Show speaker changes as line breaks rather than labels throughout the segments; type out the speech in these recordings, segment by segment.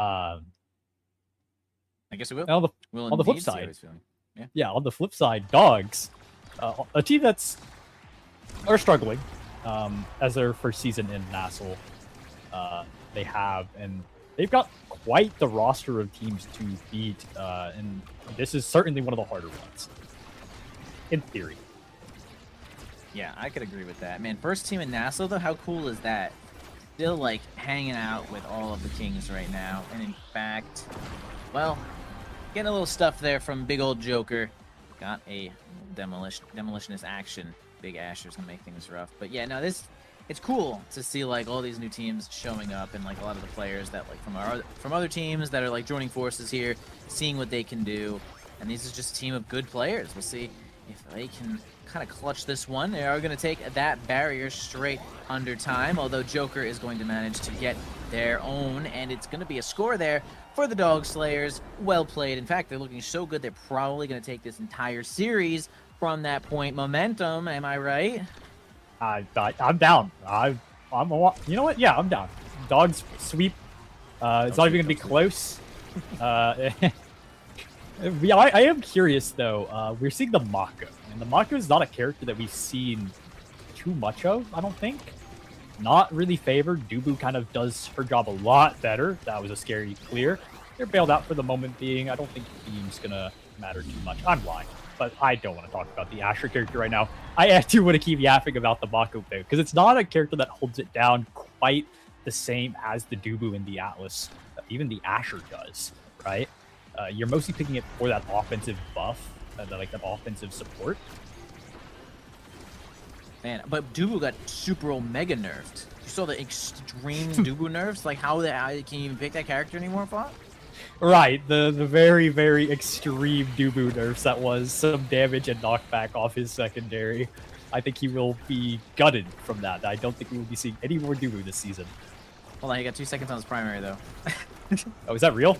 I guess it will.
On
We'll
on the flip
indeed see how
side,
he's feeling. Yeah.
yeah, on the flip side, Dogs, a team that's are struggling as their first season in NASL. They have, and they've got quite the roster of teams to beat, and this is certainly one of the harder ones, in theory.
Yeah, I could agree with that. Man, first team in NASL, though, how cool is that? Still, like, hanging out with all of the kings right now. And in fact, well, getting a little stuff there from big old Joker. Got a demolitionist action. Big Asher's gonna make things rough. But yeah, no, it's cool to see, like, all these new teams showing up and, like, a lot of the players that, like, from other teams that are, like, joining forces here, seeing what they can do. And this is just a team of good players. We'll see if they can kind of clutch this one. They are going to take that barrier straight under time, although Joker is going to manage to get their own, and it's going to be a score there for the Dog Slayers. Well played. In fact, they're looking so good, they're probably going to take this entire series from that point. Momentum, am I right?
I'm down. You know what? Yeah, I'm down. Dogs sweep. It's not even going to be close. Yeah, I am curious, though. We're seeing the Mako. And the Mako is not a character that we've seen too much of, I don't think. Not really favored. Dubu kind of does her job a lot better. That was a scary clear. They're bailed out for the moment being. I don't think the team's going to matter too much. I'm lying. But I don't want to talk about the Asher character right now. I do want to keep yapping about the Mako, though, because it's not a character that holds it down quite the same as the Dubu and the Atlas. Even the Asher does, right? You're mostly picking it for that offensive buff, like that offensive support.
Man, but Dubu got super omega nerfed. You saw the extreme Dubu nerfs? Like, how can you even pick that character anymore, Fought?
Right, the very, very extreme Dubu nerfs that was some damage and knockback off his secondary. I think he will be gutted from that. I don't think we will be seeing any more Dubu this season.
Hold on, he got 2 seconds on his primary, though.
Oh, is that real?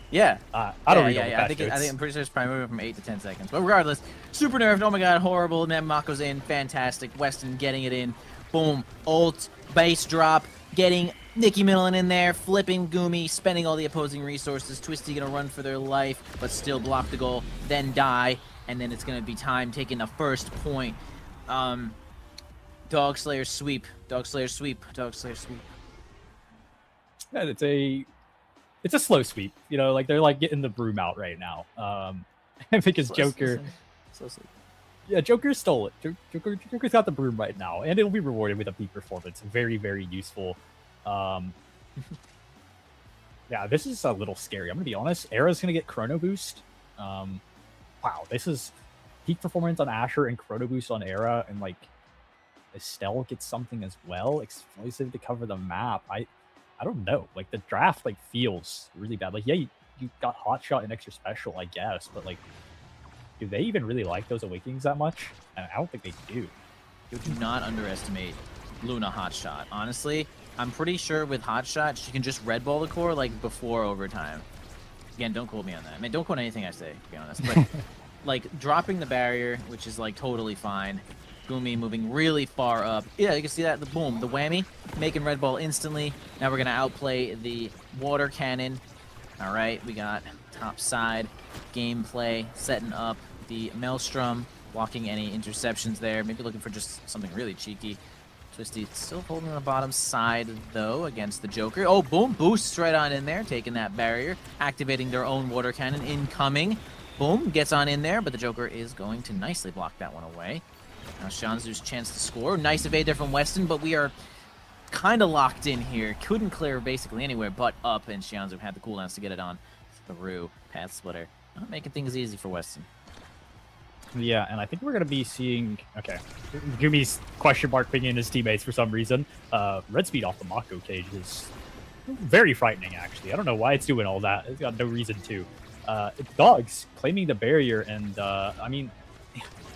Yeah.
I don't read all the
I think I'm pretty sure it's primary from 8 to 10 seconds. But regardless, super nerfed. Oh my god, horrible. Man, Mako's in. Fantastic. Weston getting it in. Boom. Ult. Base drop. Getting Nicky Middleton in there. Flipping Gumi. Spending all the opposing resources. Twisty gonna run for their life, but still block the goal. Then die. And then it's gonna be time taking the first point. Dog Slayer sweep. Dog Slayer sweep. Dog Slayer sweep.
Yeah, it's a slow sweep, you know, like they're like getting the broom out right now. Because Joker, yeah, Joker stole it. Joker's got the broom right now, and it'll be rewarded with a peak performance. Very, very useful. Yeah, this is a little scary. I'm gonna be honest. Era's gonna get Chrono Boost. Wow, this is peak performance on Asher and Chrono Boost on Era, and like Estelle gets something as well, explosive to cover the map. I don't know. Like, the draft, like, feels really bad. Like, yeah, you got Hot Shot and Extra Special, I guess, but, like, do they even really like those Awakenings that much? I don't think they do.
You do not underestimate Luna Hot Shot. Honestly, I'm pretty sure with Hot Shot, she can just Red Ball the core, like, before overtime. Again, don't quote me on that. I mean, don't quote anything I say, to be honest. But, like, dropping the barrier, which is, like, totally fine. Gumi moving really far up. Yeah, you can see that. The boom, the whammy, making Red Ball instantly. Now we're going to outplay the water cannon. All right, we got top side gameplay, setting up the Maelstrom, blocking any interceptions there. Maybe looking for just something really cheeky. Twisty still holding on the bottom side, though, against the Joker. Oh, boom, boosts right on in there, taking that barrier, activating their own water cannon, incoming. Boom, gets on in there, but the Joker is going to nicely block that one away. Now Shanzu's chance to score. Nice evade there from Weston, but we are kind of locked in here. Couldn't clear basically anywhere but up, and Shanzu had the cooldowns to get it on through. Path splitter. Not making things easy for Weston.
Yeah, and I think we're going to be seeing... Okay. Gumi's question mark pinging his teammates for some reason. Red speed off the Mako cage is very frightening, actually. I don't know why it's doing all that. It's got no reason to. Dogs claiming the barrier, and, I mean...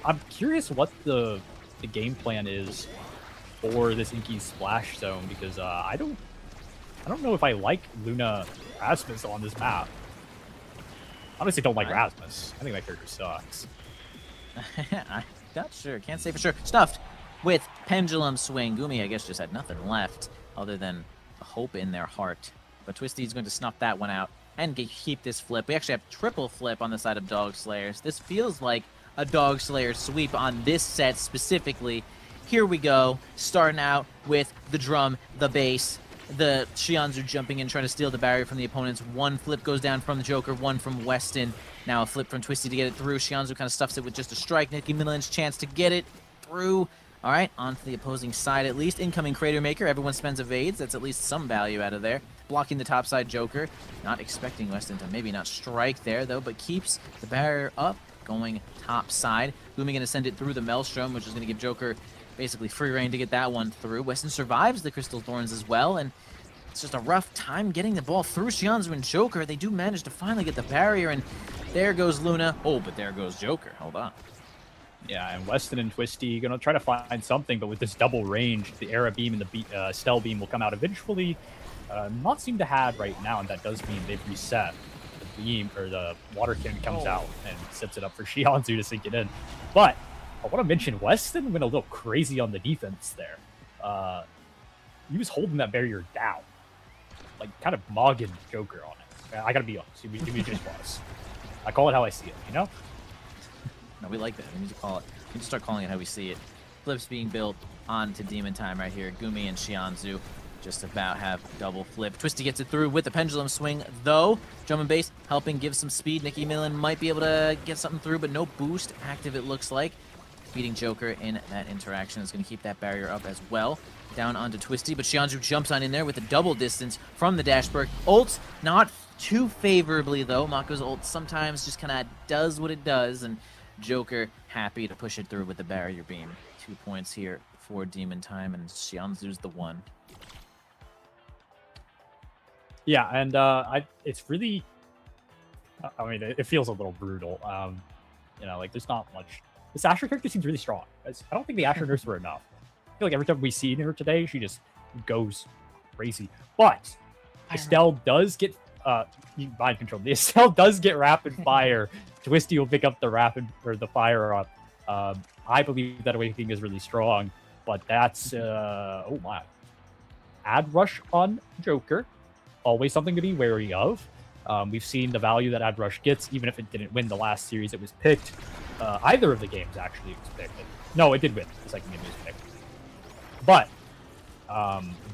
I'm curious what the game plan is for this Inky Splash Zone, because I don't know if I like Luna Rasmus on this map. Honestly, don't like Rasmus. I think that character sucks.
I'm not sure. Can't say for sure. Stuffed with Pendulum Swing. Gumi, I guess, just had nothing left other than hope in their heart. but Twisty's going to snuff that one out and keep this flip. We actually have triple flip on the side of Dog Slayers. This feels like a Dog Slayer sweep on this set specifically. Here we go, starting out with the drum, the bass, the Shianzu jumping in, trying to steal the barrier from the opponents. One flip goes down from the Joker, one from Weston. Now a flip from Twisty to get it through. Shianzu kind of stuffs it with just a strike. Nicki Milin's chance to get it through. All right, onto the opposing side at least. Incoming Crater Maker. Everyone spends evades. That's at least some value out of there. Blocking the top side Joker. Not expecting Weston to maybe not strike there, though, but keeps the barrier up, going top side. Gumi going to send it through the Maelstrom, which is going to give Joker basically free reign to get that one through. Weston survives the Crystal Thorns as well, and it's just a rough time getting the ball through Shianzu and Joker. They do manage to finally get the barrier, and there goes Luna. Oh, but there goes Joker. Hold on.
Yeah, and Weston and Twisty gonna try to find something, but with this double range, the Era Beam and the Stell Beam will come out eventually. Not seem to have right now, and that does mean they've reset. The beam, or the water cannon comes out and sets it up for Shianzu to sink it in. But I want to mention Weston went a little crazy on the defense there. He was holding that barrier down, like kind of mogging Joker on it. I gotta be honest, he just was. I call it how I see it, you know?
No, we like that. We need to call it. We need to start calling it how we see it. Flips being built onto Demon Time right here. Gumi and Shianzu just about have double flip. Twisty gets it through with the pendulum swing, though. Drum and bass helping give some speed. Nicki Millen might be able to get something through, but no boost active, it looks like. Beating Joker in that interaction is going to keep that barrier up as well. Down onto Twisty, but Shianzu jumps on in there with a double distance from the Dashberg. Ult not too favorably, though. Mako's ult sometimes just kind of does what it does, and Joker happy to push it through with the barrier beam. 2 points here for Demon Time, and Shianzu's the one.
Yeah, and it's really, I mean, it feels a little brutal. You know, like there's not much. This Asher character seems really strong. I don't think the Asher nerfs were enough. I feel like every time we see her today, she just goes crazy. But Estelle does get mind control. The Estelle does get rapid fire. Twisty will pick up the the fire up. I believe that Awakening is really strong, but that's oh my. Ad rush on Joker, always something to be wary of. We've seen the value that Ad rush gets, even if it didn't win the last series it was picked. Either of the games actually it was picked. No, it did win the second game it was picked. But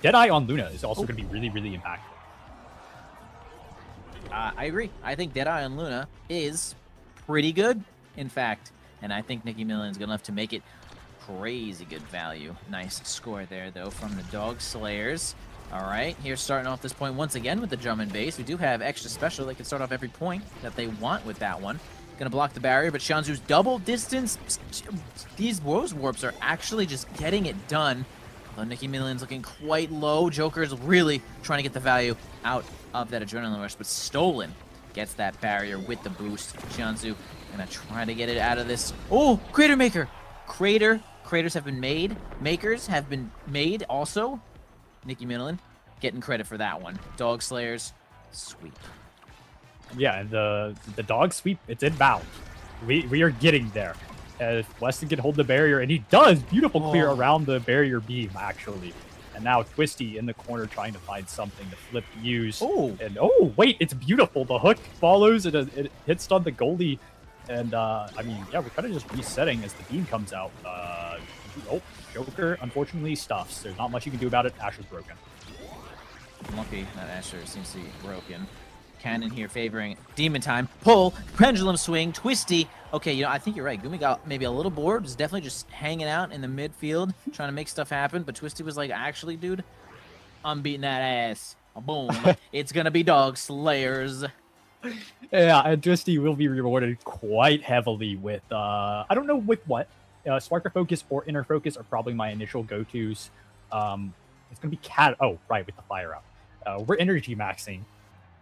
Deadeye on Luna is also going to be really, really impactful.
I agree. I think Deadeye on Luna is pretty good, in fact. And I think Nicki Millen is good enough to make it crazy good value. Nice score there, though, from the Dog Slayers. All right, here starting off this point once again with the drum and bass. We do have extra special. They can start off every point that they want with that one. Gonna block the barrier, but Shianzu's double distance. These Rose Warps are actually just getting it done. Although Nicki Millen's looking quite low. Joker's really trying to get the value out of that adrenaline rush, but Stolen gets that barrier with the boost. Shianzu gonna try to get it out of this. Oh, Crater Maker! Craters have been made. Makers have been made also. Nicki Millen getting credit for that one. Dog Slayers, sweep.
Yeah, and the dog sweep, it's inbound. We are getting there. If Weston can hold the barrier, and he does, beautiful clear around the barrier beam, actually. And now Twisty in the corner trying to find something to flip use.
Oh,
and oh, wait, it's beautiful. The hook follows, and it hits on the goalie. And, I mean, yeah, we're kind of just resetting as the beam comes out. Oh, Joker, unfortunately, stuffs. There's not much you can do about it. Asher's broken.
Lucky that Asher seems to be broken. Cannon here favoring Demon Time. Pull, pendulum swing, Twisty. Okay, you know, I think you're right. Gumi got maybe a little bored. Was definitely just hanging out in the midfield, trying to make stuff happen. But Twisty was like, actually, dude, I'm beating that ass. Boom. It's going to be Dog Slayers.
Yeah, and Twisty will be rewarded quite heavily with, I don't know with what. Sparker Focus or Inner Focus are probably my initial go-tos. It's going to be Oh, right, with the fire up. We're energy maxing.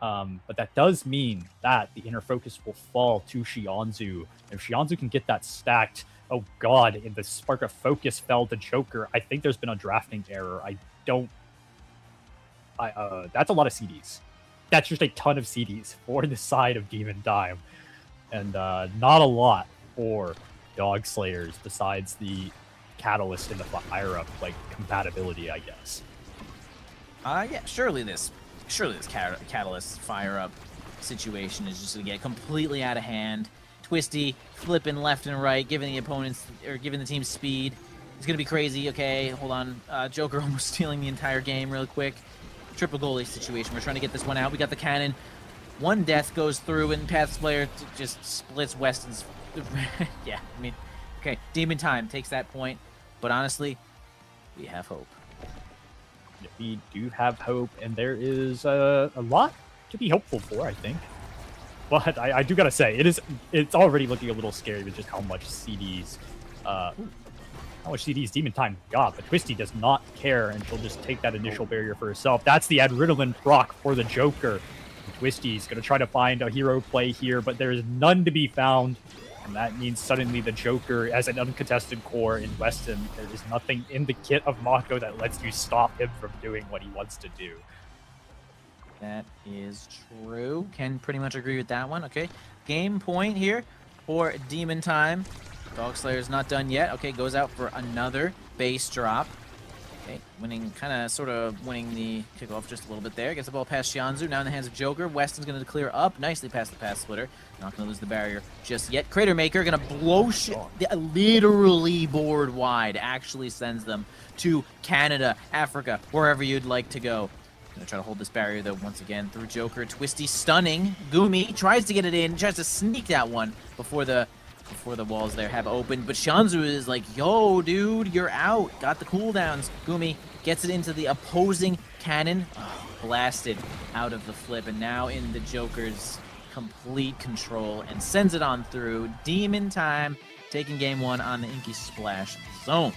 But that does mean that the Inner Focus will fall to Shianzu. If Shianzu can get that stacked, oh god, if the Spark of Focus fell to Joker, I think there's been a drafting error. That's a lot of CDs. That's just a ton of CDs for the side of Demon Time. And not a lot for Dog Slayers besides the Catalyst and the Fire Up, like, compatibility, I guess.
Yeah, surely this surely this Catalyst fire-up situation is just going to get completely out of hand. Twisty flipping left and right, giving the opponents, or giving the team speed. It's going to be crazy. Okay, hold on. Joker almost stealing the entire game real quick. Triple goalie situation. We're trying to get this one out. We got the cannon. One death goes through, and Path's player just splits Weston's... yeah, I mean... Okay, Demon Time takes that point. But honestly, we have hope.
We do have hope, and there is a lot to be hopeful for, I think. But I do gotta say, it's already looking a little scary with just how much CD's Demon Time got, but Twisty does not care, and she'll just take that initial barrier for herself. That's the adrenaline proc for the Joker. Twisty's going to try to find a hero play here, but there is none to be found, and that means suddenly the Joker, as an uncontested core in Weston, there is nothing in the kit of Mako that lets you stop him from doing what he wants to do.
That is true. Can pretty much agree with that one. Okay, game point here for Demon Time. Dogslayer's not done yet. Okay, goes out for another base drop. Okay, sort of winning the kickoff just a little bit there. Gets the ball past Shianzu, now in the hands of Joker. Weston's going to clear up nicely past the pass splitter. Not going to lose the barrier just yet. Crater Maker going to blow literally board wide. Actually sends them to Canada, Africa, wherever you'd like to go. Going to try to hold this barrier, though, once again through Joker. Twisty stunning. Gumi tries to get it in, tries to sneak that one before the walls there have opened, but Shanzu is like, yo, dude, you're out. Got the cooldowns. Gumi gets it into the opposing cannon. Oh, blasted out of the flip, and now in the Joker's complete control, and sends it on through. Demon Time taking game one on the Inky Splash zone.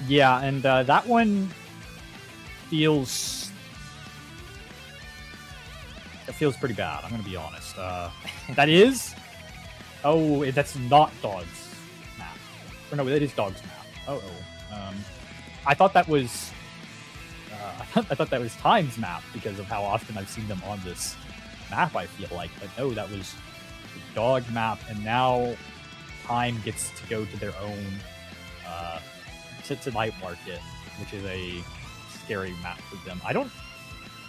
Yeah, and that one feels... It feels pretty bad, I'm going to be honest. That is... Oh, that's not Dog's map. Or no, it is Dog's map. I thought that was... I thought that was Time's map because of how often I've seen them on this map, I feel like. But no, that was the Dog map, and now Time gets to go to their own... to Night Market, which is a scary map for them. I don't...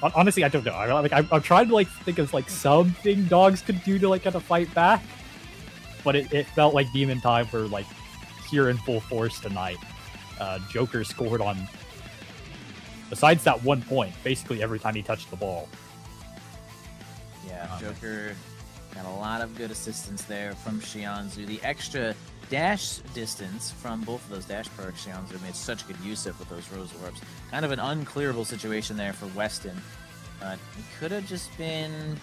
Honestly, I don't know. I'm trying to think of something Dogs could do to kind of fight back. But it felt like Demon Time were here in full force tonight. Joker scored on, besides that 1 point, basically every time he touched the ball.
Yeah, Joker got a lot of good assistance there from Shianzu. The extra dash distance from both of those dash perks Shianzu made such good use of with those Rose Orbs. Kind of an unclearable situation there for Weston. But it could have just been...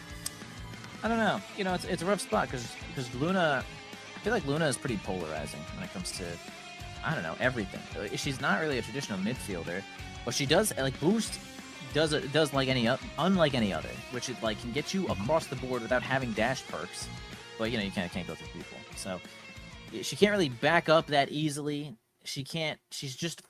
I don't know. You know, it's a rough spot because Luna, I feel like Luna is pretty polarizing when it comes to, I don't know, everything. She's not really a traditional midfielder, but she does boost does unlike any other, which it can get you across the board without having dash perks, but you can't go through people. So she can't really back up that easily. She can't. She's just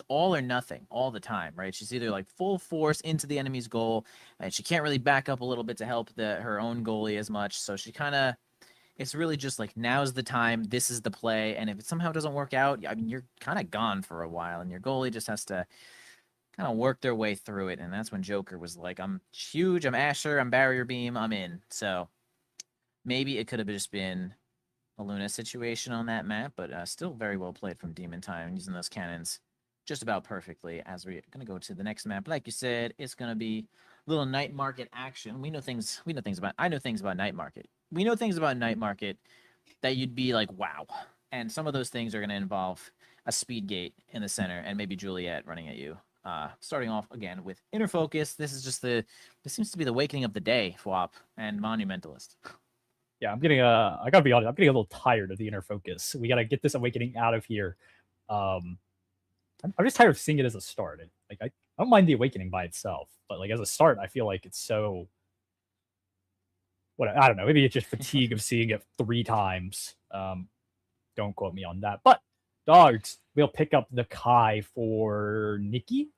all or nothing all the time, right? She's either full force into the enemy's goal, and she can't really back up a little bit to help her own goalie as much. So she kind of, it's really just now's the time, this is the play, and if it somehow doesn't work out, I mean, you're kind of gone for a while, and your goalie just has to kind of work their way through it. And that's when Joker was like, I'm huge, I'm Asher, I'm Barrier Beam, I'm in. So maybe it could have just been a Luna situation on that map, but still very well played from Demon Time, using those cannons just about perfectly. As we're gonna go to the next map, like you said, it's gonna be a little Night Market action. I know things about Night Market. We know things about Night Market that you'd be like, wow. And some of those things are gonna involve a speed gate in the center and maybe Juliet running at you. Starting off again with Inner Focus. This seems to be the awakening of the day, FWAP and Monumentalist.
Yeah, I gotta be honest, I'm getting a little tired of the Inner Focus. We gotta get this awakening out of here. I'm just tired of seeing it as a start. I don't mind the awakening by itself, but as a start, I feel like it's so... I don't know, maybe it's just fatigue of seeing it 3 times. Don't quote me on that. But Dogs will pick up the Kai for Nikki.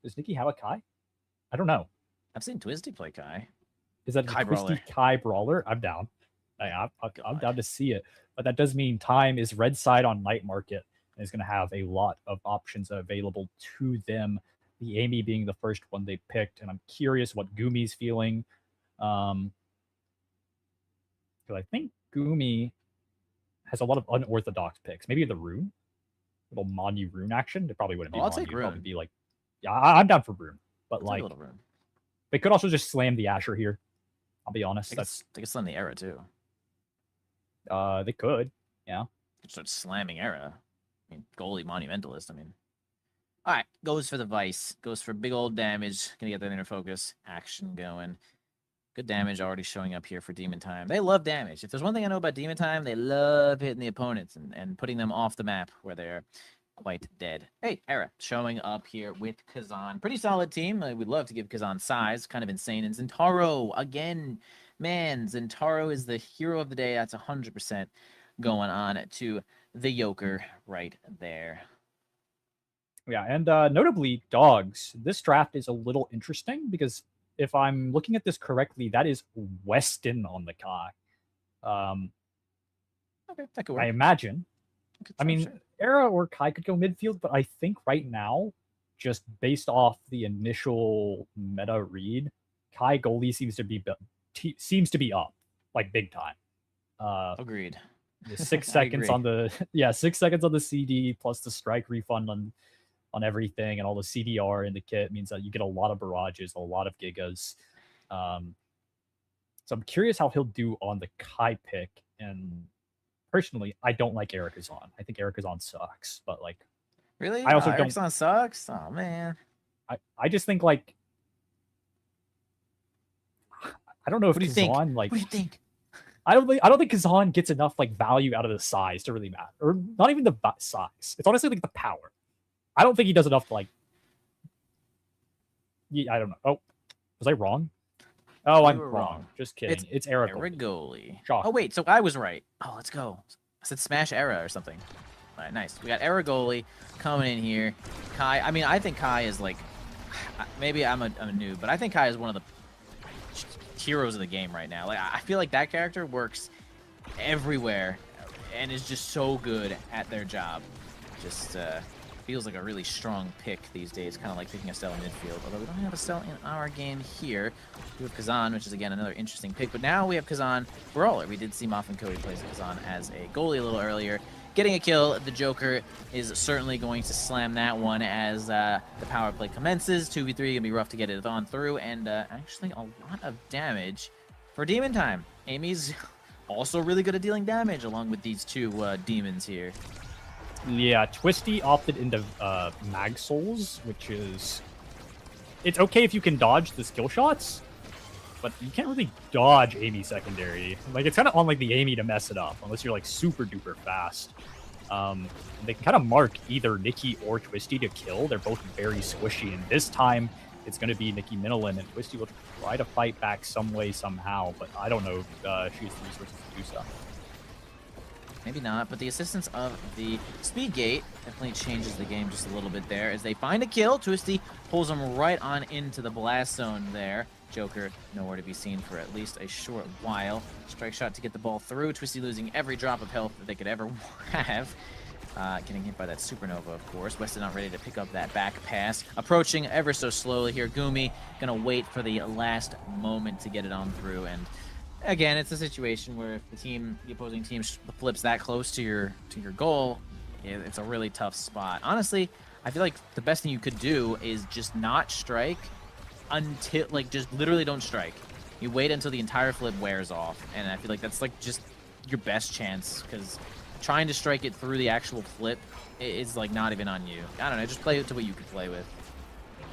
Does Nikki have a Kai? I don't know.
I've seen Twisty play Kai.
Is that
Kai
a Twisty
Brawler?
Kai Brawler? I'm down. I'm down to see it. But that does mean Time is red side on Night Market and is going to have a lot of options available to them. the Amy being the first one they picked, and I'm curious what Gumi's feeling. Because I think Gumi has a lot of unorthodox picks. Maybe the Rune, little Manu Rune action. It probably wouldn't be
I'll
Manu.
take
It'd probably
Rune.
be like, yeah, I'm down for Rune, but
Take a
like
little Rune.
they could also just slam the Asher here. I'll be honest.
They could slam the Era too.
They could. Yeah.
Start slamming Era. I mean, goalie monumentalist. I mean, all right, goes for the Vice. Goes for big old damage. Gonna get that inner focus action going. Good damage already showing up here for Demon Time. They love damage. If there's one thing I know about Demon Time, they love hitting the opponents and putting them off the map where they're quite dead. Hey, Era showing up here with Kazan. Pretty solid team. We'd love to give Kazan size. Kind of insane. And Zentaro, again, man, Zentaro is the hero of the day. That's 100% going on to the Joker right there.
Yeah, and notably, dogs. This draft is a little interesting because if I'm looking at this correctly, that is Weston on the Kai.
Okay, that could work.
I imagine. I mean, Era or Kai could go midfield, but I think right now, just based off the initial meta read, Kai goalie seems to be up like big time.
Agreed.
The 6 seconds on the 6 seconds on the CD plus the strike refund on everything, and all the CDR in the kit means that you get a lot of barrages, a lot of gigas. So I'm curious how he'll do on the Kai pick. And personally, I don't like Eric Kazan. I think Eric Kazan sucks. But like,
really,
I also
Eric
don't.
Kazan sucks. Oh man.
I just think like, I don't know if
What do you
Kazan
think?
like.
What do you think?
I don't think Kazan gets enough like value out of the size to really matter, or not even the size. It's honestly like the power. I don't think he does enough to like. Yeah, I don't know. Oh, was I wrong? Oh, I'm wrong. Just kidding. It's Eric
Goalie.
Shocking.
Oh wait, so I was right. Oh, let's go. I said smash Era or something. All right, nice. We got Era goalie coming in here. Kai. I mean, I think Kai is like, maybe I'm a noob, but I think Kai is one of the heroes of the game right now. Like, I feel like that character works everywhere and is just so good at their job. Just feels like a really strong pick these days, kind of like picking Estelle in midfield. Although we don't have Estelle in our game here. We have Kazan, which is again another interesting pick. But now we have Kazan Brawler. We did see Moff Cody place Kazan as a goalie a little earlier. Getting a kill, the Joker is certainly going to slam that one as the power play commences. 2v3, gonna be rough to get it on through, and actually a lot of damage for Demon Time. Amy's also really good at dealing damage along with these two demons here.
Yeah, Twisty opted into Mag Souls, which is... It's okay if you can dodge the skill shots, but you can't really dodge Amy secondary. Like, it's kind of on like the Amy to mess it up, unless you're like super duper fast. They can kind of mark either Nikki or Twisty to kill. They're both very squishy, and this time it's going to be Nikki Minilin, and Twisty will try to fight back some way, somehow, but I don't know if she has the resources to do so.
Maybe not, but the assistance of the speed gate definitely changes the game just a little bit there. As they find a kill, Twisty pulls them right on into the blast zone there. Joker nowhere to be seen for at least a short while. Strike shot to get the ball through. Twisty losing every drop of health that they could ever have. Getting hit by that supernova, of course. Weston not ready to pick up that back pass. Approaching ever so slowly here. Gumi gonna wait for the last moment to get it on through. And again, it's a situation where if the opposing team flips that close to your goal, it's a really tough spot. Honestly, I feel like the best thing you could do is just not strike until, like, just literally don't strike. You wait until the entire flip wears off, and I feel like that's like just your best chance, because trying to strike it through the actual flip is like not even on you. I don't know, just play it to what you can play with.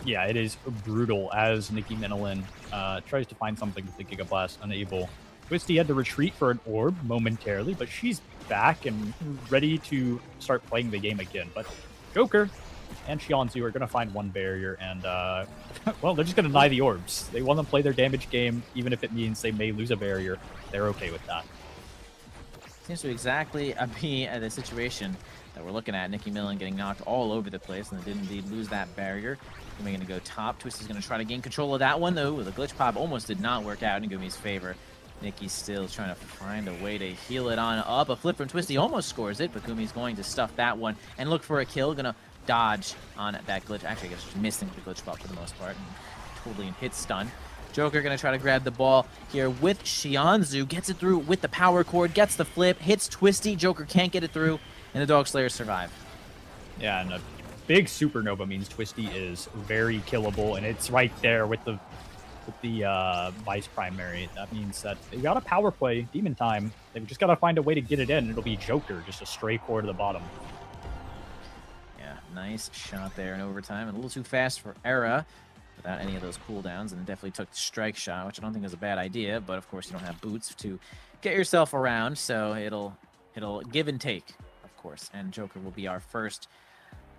Yeah, it is brutal as Nikki Minilin tries to find something with the Giga Blast, unable. Twisty had to retreat for an orb momentarily, but she's back and ready to start playing the game again. But Joker and Shionzu are going to find one barrier, and, well, they're just going to deny the orbs. They want to play their damage game, even if it means they may lose a barrier. They're okay with that.
Seems to exactly be the situation that we're looking at. Nikki Millen getting knocked all over the place, and they did indeed lose that barrier. Gumi going to go top. Twisty's going to try to gain control of that one, though. The glitch pop almost did not work out in Gumi's favor. Nikki's still trying to find a way to heal it on up. A flip from Twisty almost scores it, but Gumi's going to stuff that one and look for a kill. Gonna dodge on that glitch. Actually, I guess just missing the glitch spot for the most part. And totally in hit stun. Joker gonna try to grab the ball here with Xianzhu. Gets it through with the power chord. Gets the flip. Hits Twisty. Joker can't get it through. And the Dog Slayers survive.
Yeah, and a big supernova means Twisty is very killable, and it's right there with the Vice primary. That means that they got a power play, Demon Time. They've just got to find a way to get it in, and it'll be Joker, just a stray core to the bottom.
Yeah, nice shot there in overtime. A little too fast for Era without any of those cooldowns, and definitely took the strike shot, which I don't think is a bad idea, but of course you don't have boots to get yourself around, so it'll give and take, of course, and Joker will be our first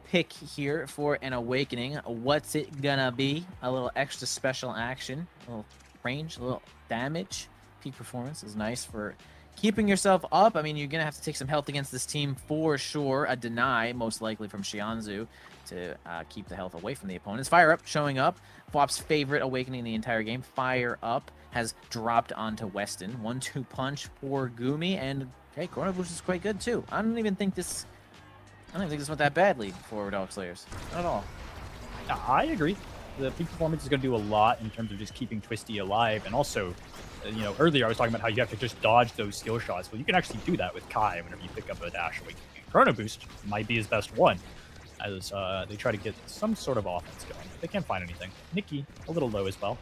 pick here for an awakening. What's it gonna be? A little extra special action, a little range, a little damage. Peak performance is nice for keeping yourself up. I mean, you're gonna have to take some health against this team for sure. A deny, most likely from Xianzhu, to keep the health away from the opponents. Fire Up showing up. Flop's favorite awakening in the entire game. Fire Up has dropped onto Weston. 1-2 punch for Gumi, and hey, Chrono Boost is quite good too. I don't even think this went that badly for Dog Slayers. Not at all.
I agree. The peak performance is going to do a lot in terms of just keeping Twisty alive, and also, you know, earlier I was talking about how you have to just dodge those skill shots. Well, you can actually do that with Kai whenever you pick up a dash awakening. Chrono Boost might be his best one, as they try to get some sort of offense going. They can't find anything. Nikki, a little low as well.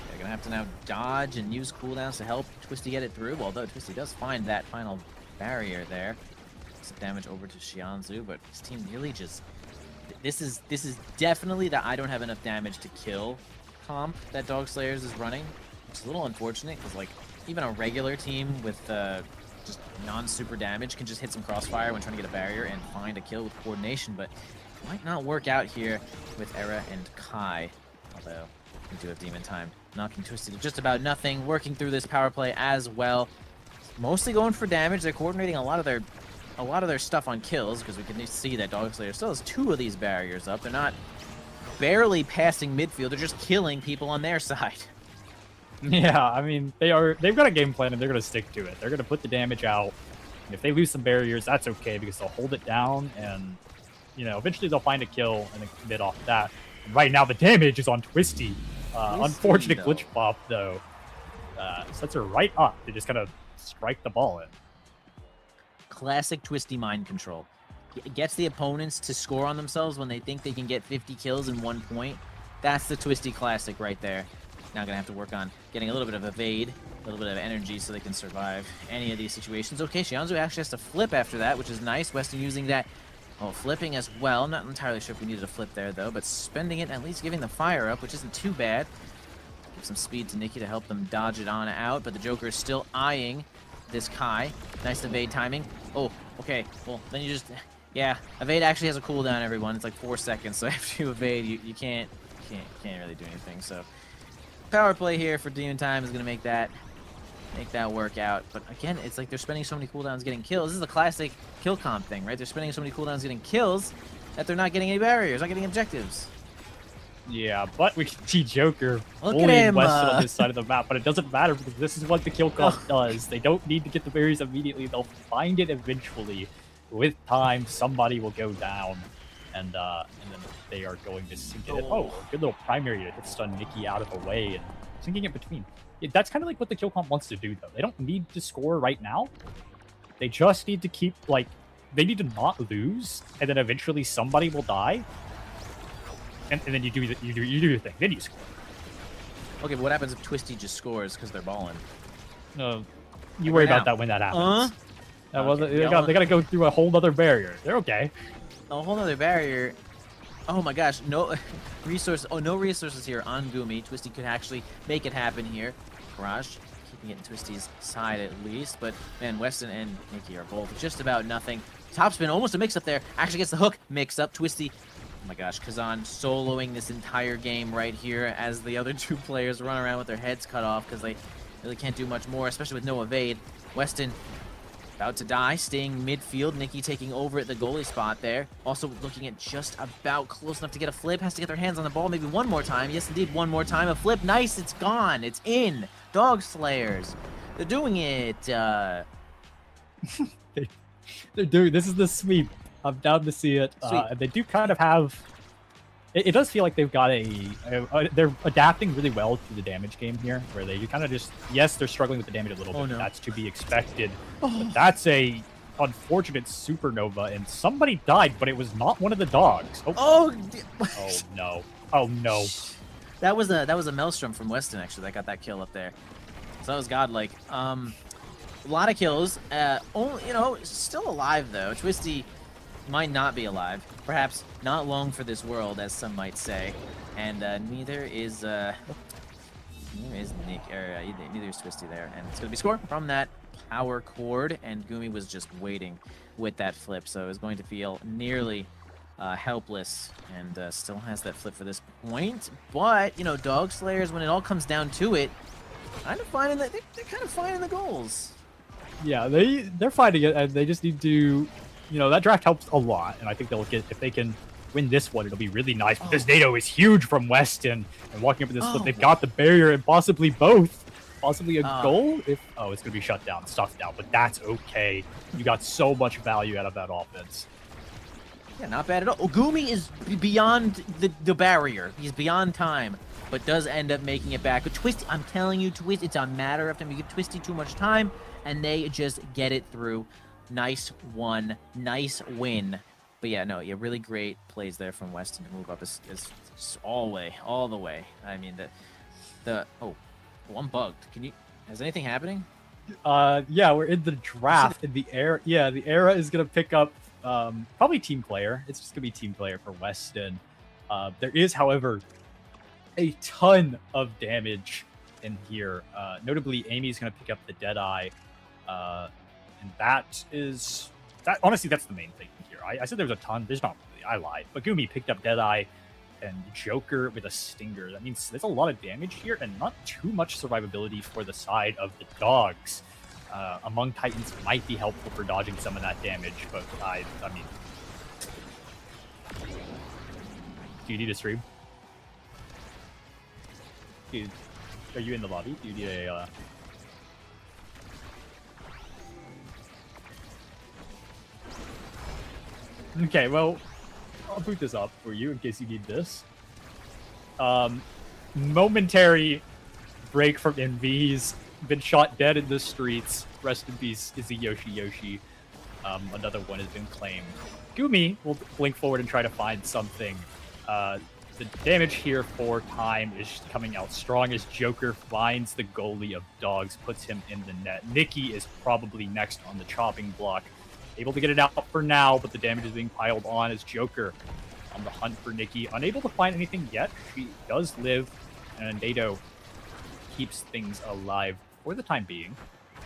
They're going to have to now dodge and use cooldowns to help Twisty get it through, although Twisty does find that final barrier there. Some damage over to Xianzhu, but his team really just... This is definitely that I don't have enough damage to kill comp that Dog Slayers is running, which is a little unfortunate, because like even a regular team with just non-super damage can just hit some crossfire when trying to get a barrier and find a kill with coordination, but it might not work out here with Era and Kai, although we do have Demon Time. Knocking Twisty to just about nothing, working through this power play as well. Mostly going for damage. They're coordinating a lot of their stuff on kills, because we can see that Dog Slayer still has 2 of these barriers up. They're not barely passing midfield, they're just killing people on their side.
Yeah, I mean, they've got a game plan and they're going to stick to it. They're going to put the damage out. And if they lose some barriers, that's okay, because they'll hold it down, and you know, eventually they'll find a kill and then commit off that. And right now the damage is on Twisty. Unfortunate glitch pop though. Sets her right up to just kind of strike the ball in.
Classic Twisty mind control. It gets the opponents to score on themselves when they think they can get 50 kills in 1 point. That's the Twisty classic right there. Now gonna have to work on getting a little bit of evade, a little bit of energy so they can survive any of these situations. Okay, Xianzhu actually has to flip after that, which is nice. Weston using that, flipping as well. Not entirely sure if we needed a flip there though, but spending it, at least giving the fire up, which isn't too bad. Give some speed to Nikki to help them dodge it on out, but the Joker is still eyeing this Kai. Nice evade timing. Oh, okay. Well, then you just... Yeah, evade actually has a cooldown, everyone. It's like 4 seconds, so after you evade, you can't really do anything. So, power play here for Demon Time is going to make that work out. But again, it's like they're spending so many cooldowns getting kills. This is the classic kill comp thing, right? They're spending so many cooldowns getting kills that they're not getting any barriers, not getting objectives.
Yeah, but we can see Joker
Look
fully
at him,
invested on this side of the map, but it doesn't matter because this is what the kill comp does. They don't need to get the barriers immediately. They'll find it eventually. With time, somebody will go down, and then they are going to sink it. Oh, a good little primary to hit stun Nikki out of the way and sinking it between. Yeah, that's kind of like what the kill comp wants to do, though. They don't need to score right now. They just need to keep, like, they need to not lose, and then eventually somebody will die. And then you do your thing. Then you score.
Okay, but what happens if Twisty just scores because they're balling?
No, you worry about that when that happens.
Okay,
they got to go through a whole other barrier. They're okay.
A whole other barrier. Oh my gosh, no resources. Oh, no resources here on Gumi. Twisty could actually make it happen here. Garage keeping it in Twisty's side at least, but man, Weston and Nikki are both just about nothing. Topspin, almost a mix-up there. Actually gets the hook mix-up. Twisty. Oh my gosh, Kazan soloing this entire game right here as the other 2 players run around with their heads cut off because they really can't do much more, especially with no evade. Weston about to die, staying midfield. Nikki taking over at the goalie spot there. Also looking at just about close enough to get a flip. Has to get their hands on the ball maybe one more time. Yes, indeed, one more time. A flip. Nice, it's gone. It's in. Dog Slayers. They're doing it.
They're doing, this is the sweep. I'm down to see it.
Sweet.
And they do kind of have. It does feel like they've got they're adapting really well to the damage game here, where they kind of just, yes, they're struggling with the damage a little bit.
No.
That's to be expected. But that's a unfortunate supernova, and somebody died, but it was not one of the dogs. Oh no! Oh no!
That was a Maelstrom from Weston actually that got that kill up there. So that was godlike. A lot of kills. Only, still alive though. Twisty might not be alive. Perhaps not long for this world, as some might say. And neither is Nick, neither is Twisty there. And it's gonna be score from that power chord. And Gumi was just waiting with that flip, so it was going to feel nearly helpless, and still has that flip for this point. But Dog Slayers, when it all comes down to it, kind of finding they're kind of finding the goals.
Yeah, they're finding it, and they just need to. That draft helps a lot, and I think they'll get, if they can win this one, it'll be really nice. But this NATO is huge from Weston, and walking up with this flip, they've got the barrier and possibly both. Possibly a goal if... Oh, it's going to be shut down, stuffed down, but that's okay. You got so much value out of that offense.
Yeah, not bad at all. Ogumi is beyond the barrier. He's beyond time, but does end up making it back. But Twisty, I'm telling you, Twisty, it's a matter of time. You give Twisty too much time, and they just get it through. Nice one. Nice win. But yeah, no, yeah, really great plays there from Weston to move up is all the way. I mean, I'm bugged. Is anything happening?
Yeah, we're in the draft, and the era is gonna pick up probably team player. It's just gonna be team player for Weston. There is, however, a ton of damage in here. Notably, Amy's gonna pick up the Deadeye, and honestly, that's the main thing here. I said there was a ton. There's not really. I lied. But Gumi picked up Deadeye and Joker with a Stinger. That means there's a lot of damage here and not too much survivability for the side of the dogs. Among Titans might be helpful for dodging some of that damage, but I mean... Do you need a stream? Dude, are you in the lobby? Do you need a... Okay, well, I'll boot this up for you in case you need this. Momentary break from Envy. He's been shot dead in the streets. Rest in peace, Izzy Yoshi. Another one has been claimed. Gumi will blink forward and try to find something. The damage here for time is coming out strong as Joker finds the goalie of dogs, puts him in the net. Nikki is probably next on the chopping block. Able to get it out for now, but the damage is being piled on as Joker on the hunt for Nikki. Unable to find anything yet. She does live, and NATO keeps things alive for the time being.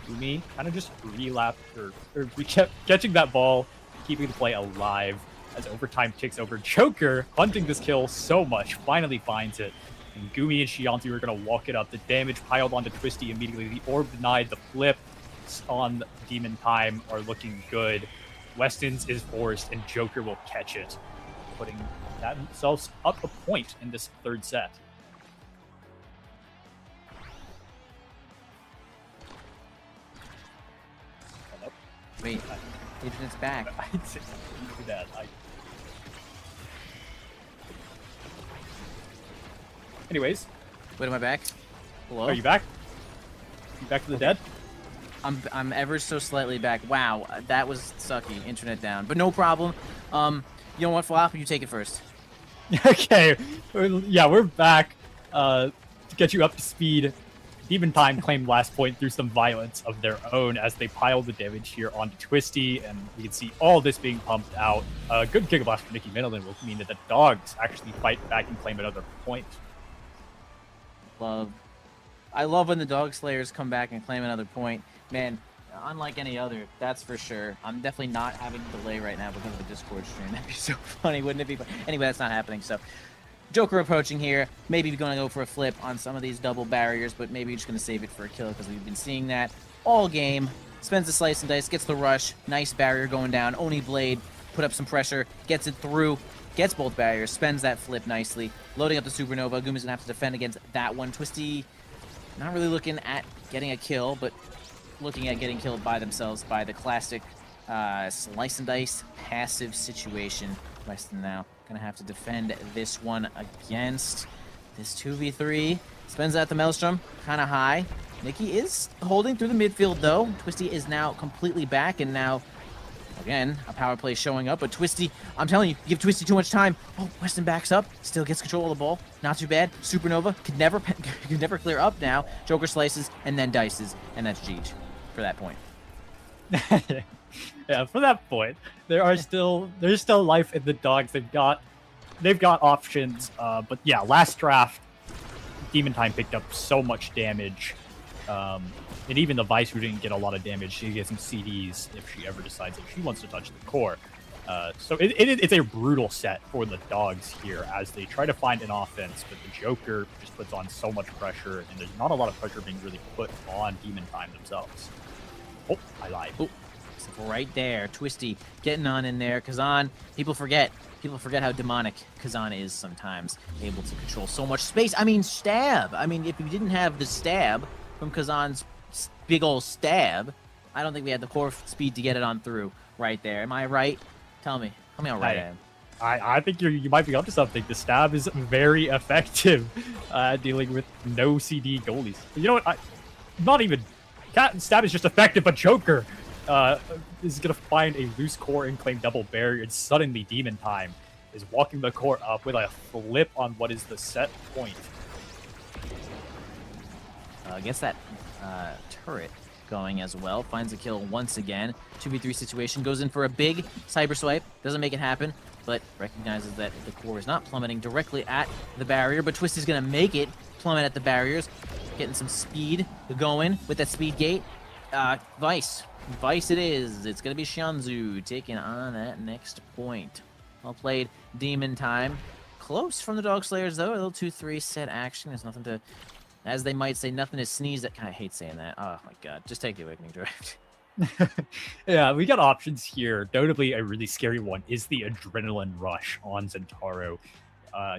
Gumi kind of just relapsed, or we kept catching that ball, keeping the play alive as overtime takes over. Joker hunting this kill so much, finally finds it. And Gumi and Shianti are going to walk it up. The damage piled onto Twisty immediately. The orb denied, the flip on Demon Time are looking good. Weston's is forced, and Joker will catch it, putting themselves up a point in this third set. Hello?
Wait, it's back.
I didn't do that. Anyways.
Wait, am I back? Hello?
Are you back? You back to the dead?
I'm ever so slightly back. Wow, that was sucky. Internet down, but no problem. You know what, Flop? You take it first.
Okay. Yeah, we're back to get you up to speed. Demon Time claimed last point through some violence of their own as they pile the damage here onto Twisty, and we can see all this being pumped out. Good Giga Blast from Nikki Middleton will mean that the dogs actually fight back and claim another point.
I love when the Dog Slayers come back and claim another point. Man, unlike any other, that's for sure. I'm definitely not having a delay right now because of the Discord stream. That'd be so funny, wouldn't it be? Anyway, that's not happening, so... Joker approaching here. Maybe going to go for a flip on some of these double barriers, but maybe just going to save it for a kill because we've been seeing that all game. Spends the slice and dice, gets the rush. Nice barrier going down. Oni Blade put up some pressure, gets it through, gets both barriers, spends that flip nicely. Loading up the Supernova. Gumi's going to have to defend against that one. Twisty not really looking at getting a kill, but looking at getting killed by themselves by the classic Slice and dice passive situation. Weston now gonna have to defend this one against this 2v3. Spends out the Maelstrom, kind of high. Nikki is holding through the midfield though. Twisty is now completely back, and now again a power play showing up. But Twisty, I'm telling you, give Twisty too much time. Oh, Weston backs up, still gets control of the ball. Not too bad. Supernova could never clear up now. Joker slices and then dices, and that's GG for that point.
Yeah, for that point, there's still life in the dogs. They've got options. But yeah, last draft, Demon Time picked up so much damage. And even the Vice, who didn't get a lot of damage, she gets some CDs if she ever decides that she wants to touch the core. So it's a brutal set for the dogs here as they try to find an offense, but the Joker just puts on so much pressure, and there's not a lot of pressure being really put on Demon Time themselves. Oh, I lied.
Oh, right there, Twisty getting on in there. Kazan, people forget how demonic Kazan is sometimes, able to control so much space. I mean, stab. I mean, if you didn't have the stab from Kazan's big old stab, I don't think we had the core speed to get it on through right there. Am I right? Tell me how right I am.
I think you might be onto something. The stab is very effective dealing with no CD goalies. You know what? Not even stab is just effective, but Joker is going to find a loose core and claim double barrier, and suddenly Demon Time is walking the core up with a flip on what is the set point.
Gets that turret going as well. Finds a kill once again. 2v3 situation. Goes in for a big cyber swipe. Doesn't make it happen, but recognizes that the core is not plummeting directly at the barrier, but Twisty's going to make it plummet at the barriers. Getting some speed going with that speed gate. Vice it is. It's going to be Xianzhu taking on that next point. Well played, Demon Time. Close from the Dog Slayers, though. A little 2-3 set action. There's nothing to, as they might say, nothing to sneeze at. I hate saying that. Oh, my God. Just take the Awakening Drift.
Yeah, we got options here. Notably, a really scary one is the Adrenaline Rush on Zentaro.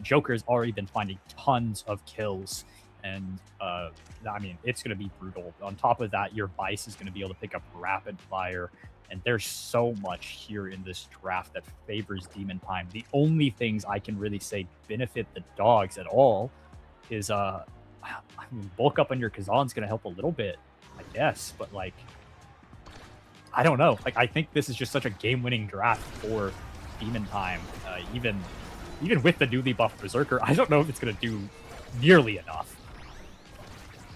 Joker's already been finding tons of kills, and I mean, it's going to be brutal. On top of that, your Vice is going to be able to pick up Rapid Fire, and there's so much here in this draft that favors Demon Time. The only things I can really say benefit the dogs at all is, I mean, bulk up on your Kazan's going to help a little bit, I guess, but like, I don't know. Like, I think this is just such a game-winning draft for Demon Time. Even with the newly buffed Berserker, I don't know if it's going to do nearly enough.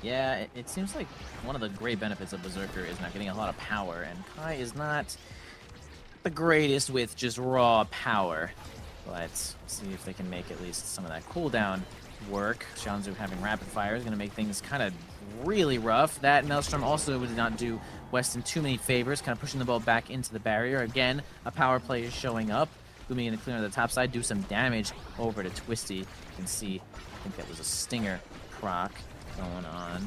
Yeah, it seems like one of the great benefits of Berserker is not getting a lot of power, and Kai is not the greatest with just raw power. But let's see if they can make at least some of that cooldown work. Xianzhu having Rapid Fire is going to make things kind of really rough. That Maelstrom also did not do Weston too many favors, kind of pushing the ball back into the barrier. Again, a power play is showing up. Gumi going to clear on the top side, do some damage over to Twisty. You can see, I think that was a Stinger proc going on.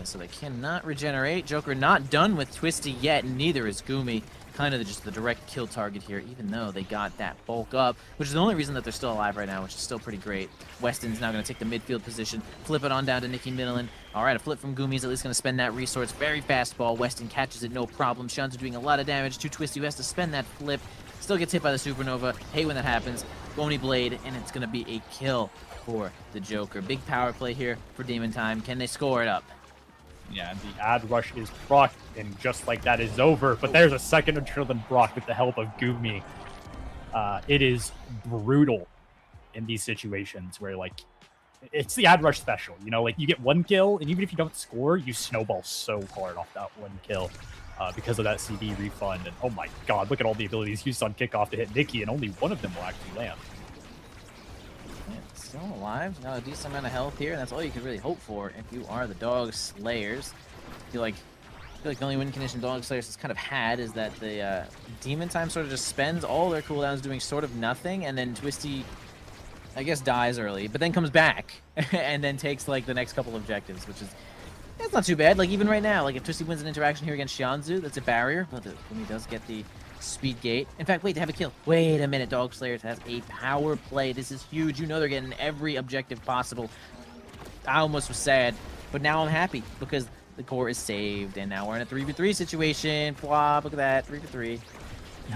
So they cannot regenerate. Joker not done with Twisty yet, neither is Gumi. Kind of just the direct kill target here, even though they got that bulk up, which is the only reason that they're still alive right now, which is still pretty great. Weston's now going to take the midfield position, flip it on down to Nikki Middleton. All right, a flip from Gumi's at least going to spend that resource. Very fast ball. Weston catches it, no problem. Xianzhu doing a lot of damage to Twisty, who has to spend that flip. Still gets hit by the Supernova. Hate when that happens. Bony Blade, and it's going to be a kill for the Joker. Big power play here for Demon Time. Can they score it up?
Yeah, the Ad Rush is proc, and just like that is over. But there's a second Adrenaline proc with the help of Gumi. It is brutal in these situations where, like, it's the Ad Rush special. You know, like, you get one kill, and even if you don't score, you snowball so hard off that one kill because of that CD refund. And oh my God, look at all the abilities used on kickoff to hit Nikki, and only one of them will actually land.
Yeah, still alive. Now a decent amount of health here, and that's all you can really hope for if you are the Dog Slayers. I feel like the only win condition Dog Slayers has kind of had is that the Demon Time sort of just spends all their cooldowns doing sort of nothing, and then Twisty, I guess, dies early, but then comes back and then takes like the next couple objectives, which is, that's not too bad. Like, even right now, like, if Twisty wins an interaction here against Xianzhu, that's a barrier, but when he does get the speed gate. In fact, wait, they have a kill. Wait a minute, Dog Slayers has a power play. This is huge. You know they're getting every objective possible. I almost was sad, but now I'm happy because the core is saved, and now we're in a 3v3 situation. Blah, look at that, 3v3.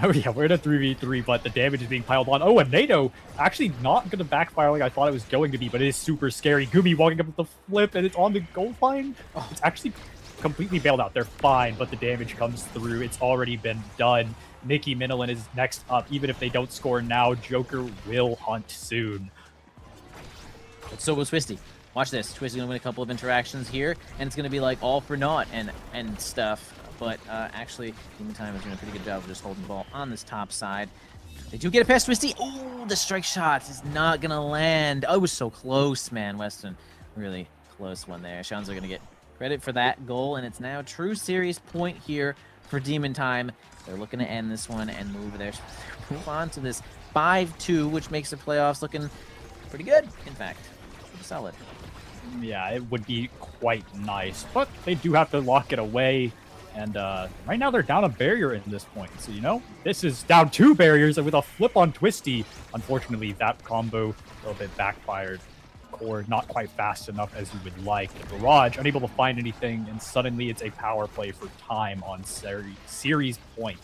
Oh yeah, we're in a 3v3, but the damage is being piled on. Oh, and NATO actually not going to backfire like I thought it was going to be, but it is super scary. Gumi walking up with the flip, and it's on the goal line. Oh, it's actually completely bailed out. They're fine, but the damage comes through. It's already been done. Nikki Minilin is next up. Even if they don't score now, Joker will hunt soon.
But so will Twisty. Watch this. Twisty's going to win a couple of interactions here, and it's going to be like all for naught and stuff. But actually, Demon Time is doing a pretty good job of just holding the ball on this top side. They do get it past Twisty. Oh, the strike shot is not going to land. Oh, it was so close, man. Weston, really close one there. Shanzo going to get credit for that goal, and it's now a true series point here for Demon Time. They're looking to end this one and move on to this 5-2, which makes the playoffs looking pretty good, in fact. Pretty solid.
Yeah, it would be quite nice, but they do have to lock it away. And right now they're down a barrier in this point. So, you know, this is down 2 barriers and with a flip on Twisty. Unfortunately, that combo a little bit backfired. Core not quite fast enough as you would like. The Barrage unable to find anything, and suddenly it's a power play for time on series point.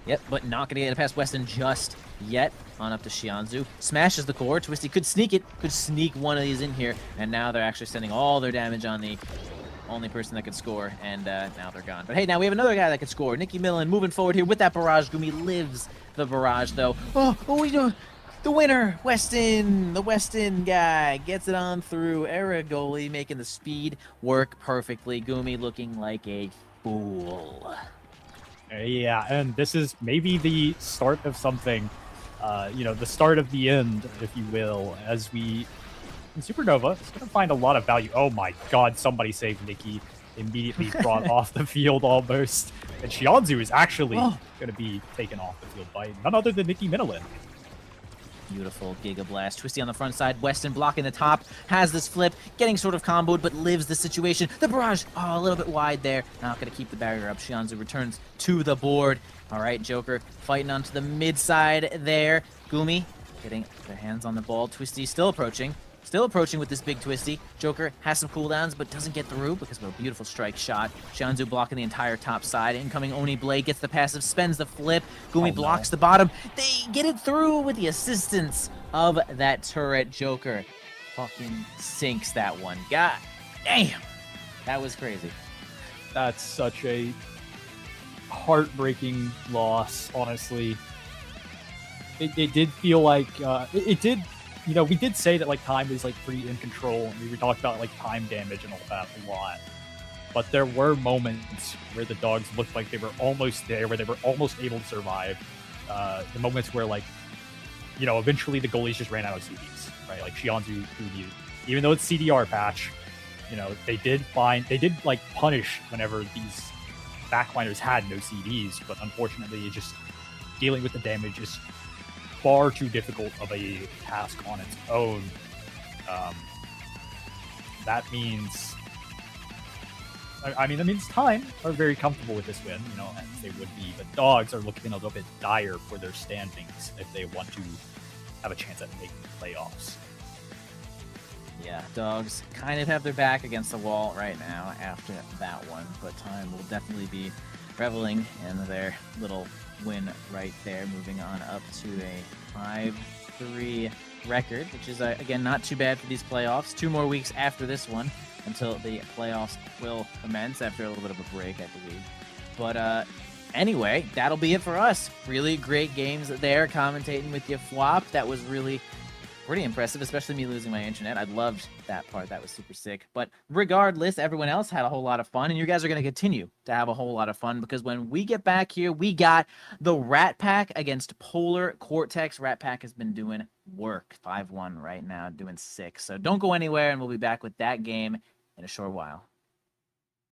Yep, but not going to get it past Weston just yet. On up to Shianzu. Smashes the core. Twisty could sneak it. Could sneak one of these in here. And now they're actually sending all their damage on the only person that could score. And now they're gone. But hey, now we have another guy that could score. Nikki Millen moving forward here with that barrage. Gumi lives the barrage, though. Oh, what are we doing? The winner, Weston. The Weston guy gets it on through. Aragoli making the speed work perfectly. Gumi looking like a fool.
Yeah, and this is maybe the start of something. You know, the start of the end, if you will, as we in Supernova is going to find a lot of value. Oh my god, somebody saved Nikki. Immediately brought off the field almost. And Shianzu is actually going to be taken off the field by none other than Nikki Minilin.
Beautiful Giga Blast. Twisty on the front side. Weston blocking the top. Has this flip. Getting sort of comboed, but lives the situation. The barrage. Oh, a little bit wide there. Not going to keep the barrier up. Shianzu returns to the board. All right, Joker fighting onto the mid side there. Gumi getting their hands on the ball. Twisty still approaching. Still approaching with this big Twisty. Joker has some cooldowns, but doesn't get through because of a beautiful strike shot. Shianzu blocking the entire top side. Incoming Oni Blade gets the passive, spends the flip. Gumi blocks the bottom. They get it through with the assistance of that turret. Joker fucking sinks that one. God damn. That was crazy.
That's such a heartbreaking loss, honestly. It did feel like, it did, you know, we did say that, like, time is, like, pretty in control, and we talked about, like, time damage and all that a lot. But there were moments where the dogs looked like they were almost there, where they were almost able to survive. The moments where, like, you know, eventually the goalies just ran out of CDs, right? Like, Shianzu, even though it's CDR patch, you know, they did, like, punish whenever these backliners had no CDs, but unfortunately, it just, dealing with the damage is far too difficult of a task on its own. That means, I mean, that means time are very comfortable with this win, you know, as they would be, but dogs are looking a little bit dire for their standings if they want to have a chance at making the playoffs.
Yeah, dogs kind of have their back against the wall right now after that one, but time will definitely be reveling in their little win right there, moving on up to a 5-3 record, which is, again, not too bad for these playoffs. 2 more weeks after this one until the playoffs will commence after a little bit of a break, I believe. But anyway, that'll be it for us. Really great games there, commentating with you, Flop. That was really pretty impressive, especially me losing my internet. I loved that part. That was super sick. But regardless, everyone else had a whole lot of fun, and you guys are going to continue to have a whole lot of fun because when we get back here, we got the Rat Pack against Polar Cortex. Rat Pack has been doing work. 5-1 right now, doing sick. So don't go anywhere, and we'll be back with that game in a short while.